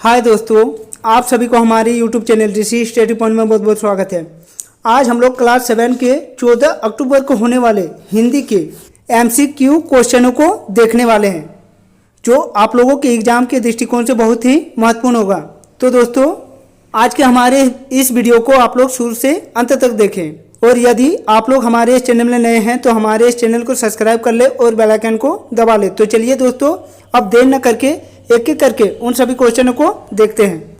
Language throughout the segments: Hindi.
हाय दोस्तों, आप सभी को हमारे YouTube चैनल ऋषि स्टडी पॉइंट में बहुत बहुत स्वागत है। आज हम लोग क्लास 7 के 14 अक्टूबर को होने वाले हिंदी के MCQ क्वेश्चनों को देखने वाले हैं, जो आप लोगों के एग्जाम के दृष्टिकोण से बहुत ही महत्वपूर्ण होगा। तो दोस्तों, आज के हमारे इस वीडियो को आप लोग शुरू से अंत तक देखें, और यदि आप लोग हमारे इस चैनल में नए हैं तो हमारे इस चैनल को सब्सक्राइब कर ले और बेल आइकन को दबा ले। तो चलिए दोस्तों, अब देर न करके एक एक करके उन सभी क्वेश्चनों को देखते हैं।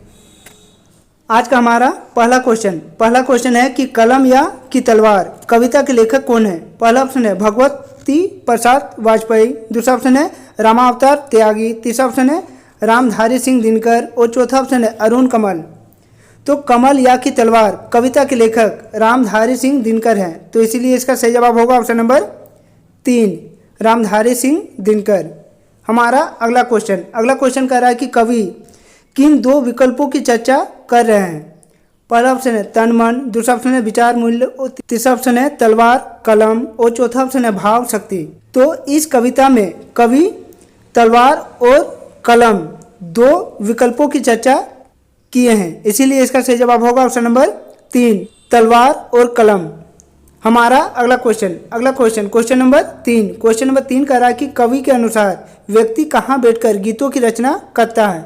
आज का हमारा पहला क्वेश्चन है कि कलम या कि तलवार कविता के लेखक कौन है। पहला ऑप्शन है भगवती प्रसाद वाजपेयी, दूसरा ऑप्शन है रामावतार त्यागी, तीसरा ऑप्शन है रामधारी सिंह दिनकर और चौथा ऑप्शन है अरुण कमल। तो कमल या कि तलवार कविता के लेखक रामधारी सिंह दिनकर हैं, तो इसीलिए इसका सही जवाब होगा ऑप्शन नंबर 3, रामधारी सिंह दिनकर। हमारा अगला क्वेश्चन कह रहा है कि कवि किन दो विकल्पों की चर्चा कर रहे हैं। पहला ऑप्शन है तन मन, दूसरा ऑप्शन है विचार मूल्य और तीसरा ऑप्शन है तलवार कलम और चौथा ऑप्शन है भाव शक्ति। तो इस कविता में कवि तलवार और कलम दो विकल्पों की चर्चा किए हैं, इसीलिए इसका सही जवाब होगा ऑप्शन नंबर 3, तलवार और कलम। हमारा अगला क्वेश्चन नंबर 3 कह रहा है कि कवि के अनुसार व्यक्ति कहाँ बैठकर गीतों की रचना करता है।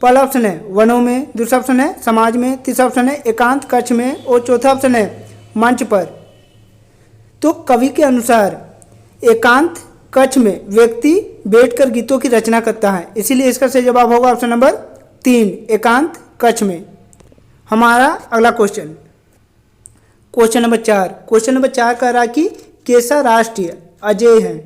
पहला ऑप्शन है वनों में, दूसरा ऑप्शन है समाज में, तीसरा ऑप्शन है एकांत कक्ष में और चौथा ऑप्शन है मंच पर। तो कवि के अनुसार एकांत कक्ष में व्यक्ति बैठकर गीतों की रचना करता है, इसीलिए इसका सही जवाब होगा ऑप्शन नंबर 3, एकांत कक्ष में। हमारा अगला क्वेश्चन नंबर 4 कह रहा है कि कैसा राष्ट्र अजेय है।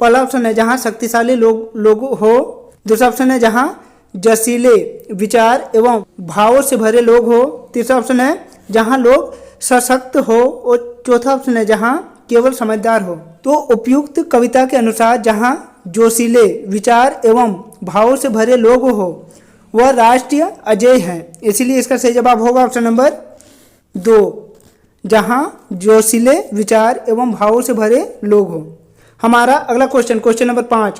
पहला ऑप्शन है जहाँ शक्तिशाली लोग हो, दूसरा ऑप्शन है जहाँ जसीले विचार एवं भावों से भरे लोग हो, तीसरा ऑप्शन है जहाँ लोग सशक्त हो और चौथा ऑप्शन है जहाँ केवल समझदार हो। तो उपयुक्त कविता के अनुसार जहाँ जोशीले विचार एवं भावों से भरे लोग हो वह राष्ट्रीय अजेय है, इसीलिए इसका सही जवाब होगा ऑप्शन नंबर 2, जहाँ जोशीले विचार एवं भावों से भरे लोग हो। हमारा अगला क्वेश्चन नंबर 5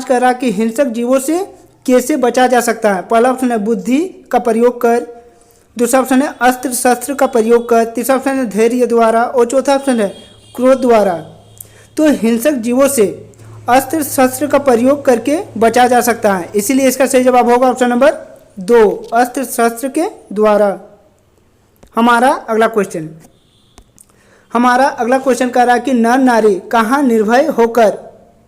कह रहा है कि हिंसक जीवों से कैसे बचा जा सकता है। पहला ऑप्शन है बुद्धि का प्रयोग कर, दूसरा ऑप्शन है अस्त्र शस्त्र का प्रयोग कर, तीसरा ऑप्शन है धैर्य द्वारा और चौथा ऑप्शन है क्रोध द्वारा। तो हिंसक जीवों से अस्त्र शस्त्र का प्रयोग करके बचा जा सकता है, इसीलिए इसका सही जवाब होगा ऑप्शन नंबर 2, अस्त्र शस्त्र के द्वारा। हमारा अगला क्वेश्चन कह रहा है कि नर नारी कहाँ निर्भय होकर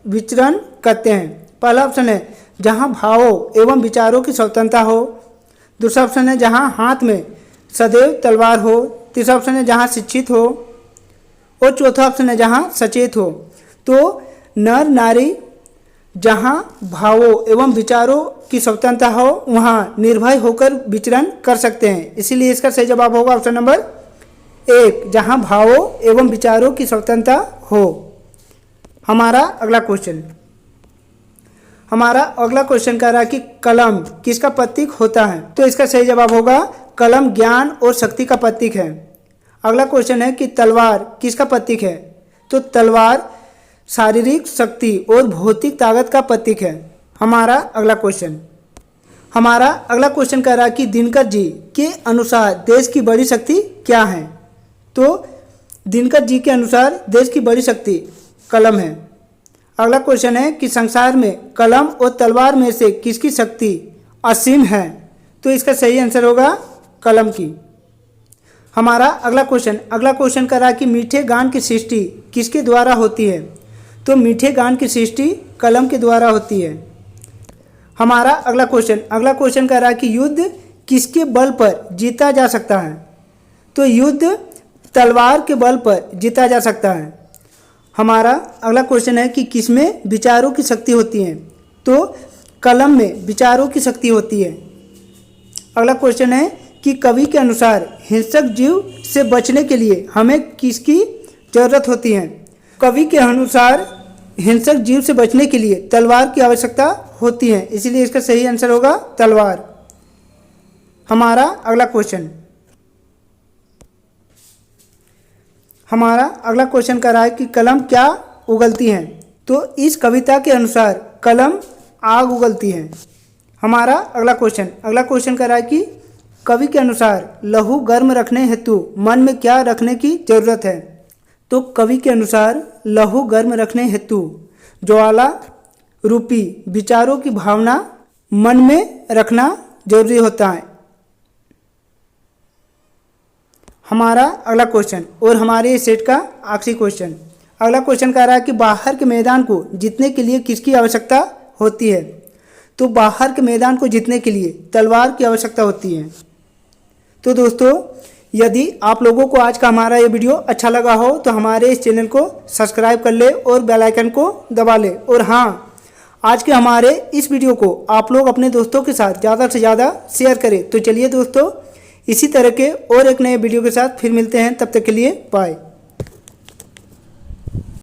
विचरण करते हैं। पहला ऑप्शन है जहाँ भावों एवं विचारों की स्वतंत्रता हो, दूसरा ऑप्शन है जहाँ हाथ में सदैव तलवार हो, तीसरा ऑप्शन है जहाँ शिक्षित हो और चौथा ऑप्शन है जहाँ सचेत हो। तो नर नारी जहाँ भावों एवं विचारों की स्वतंत्रता हो वहाँ निर्भय होकर विचरण कर सकते हैं, इसीलिए इसका सही जवाब होगा ऑप्शन नंबर 1, जहाँ भावों एवं विचारों की स्वतंत्रता हो। हमारा अगला क्वेश्चन कह रहा है कि कलम किसका प्रतीक होता है। तो इसका सही जवाब होगा कलम ज्ञान और शक्ति का प्रतीक है। अगला क्वेश्चन है कि तलवार किसका प्रतीक है। तो तलवार शारीरिक शक्ति और भौतिक ताकत का प्रतीक है। हमारा अगला क्वेश्चन कह रहा है कि दिनकर जी के अनुसार देश की बड़ी शक्ति क्या है। तो दिनकर जी के अनुसार देश की बड़ी शक्ति कलम है। अगला क्वेश्चन है कि संसार में कलम और तलवार में से किसकी शक्ति असीम है। तो इसका सही आंसर होगा कलम की। हमारा अगला क्वेश्चन कह रहा है कि मीठे गान की सृष्टि किसके द्वारा होती है। तो मीठे गान की सृष्टि कलम के द्वारा होती है। हमारा अगला क्वेश्चन कह रहा है कि युद्ध किसके बल पर जीता जा सकता है। तो युद्ध तलवार के बल पर जीता जा सकता है। हमारा अगला क्वेश्चन है कि किसमें विचारों की शक्ति होती है। तो कलम में विचारों की शक्ति होती है। अगला क्वेश्चन है कि कवि के अनुसार हिंसक जीव से बचने के लिए हमें किसकी जरूरत होती है। कवि के अनुसार हिंसक जीव से बचने के लिए तलवार की आवश्यकता होती है, इसीलिए इसका सही आंसर होगा तलवार। हमारा अगला क्वेश्चन कह रहा है कि कलम क्या उगलती है। तो इस कविता के अनुसार कलम आग उगलती है। हमारा अगला क्वेश्चन कह रहा है कि कवि के अनुसार लहू गर्म रखने हेतु मन में क्या रखने की जरूरत है। तो कवि के अनुसार लहू गर्म रखने हेतु ज्वाला रूपी विचारों की भावना मन में रखना जरूरी होता है। हमारा अगला क्वेश्चन और हमारे सेट का आखिरी क्वेश्चन, अगला क्वेश्चन कह रहा है कि बाहर के मैदान को जीतने के लिए किसकी आवश्यकता होती है। तो बाहर के मैदान को जीतने के लिए तलवार की आवश्यकता होती है। तो दोस्तों, यदि आप लोगों को आज का हमारा ये वीडियो अच्छा लगा हो तो हमारे इस चैनल को सब्सक्राइब कर ले और बेल आइकन को दबा ले। और हाँ, आज के हमारे इस वीडियो को आप लोग अपने दोस्तों के साथ ज़्यादा से ज़्यादा शेयर करें। तो चलिए दोस्तों, इसी तरह के और एक नए वीडियो के साथ फिर मिलते हैं। तब तक के लिए बाय।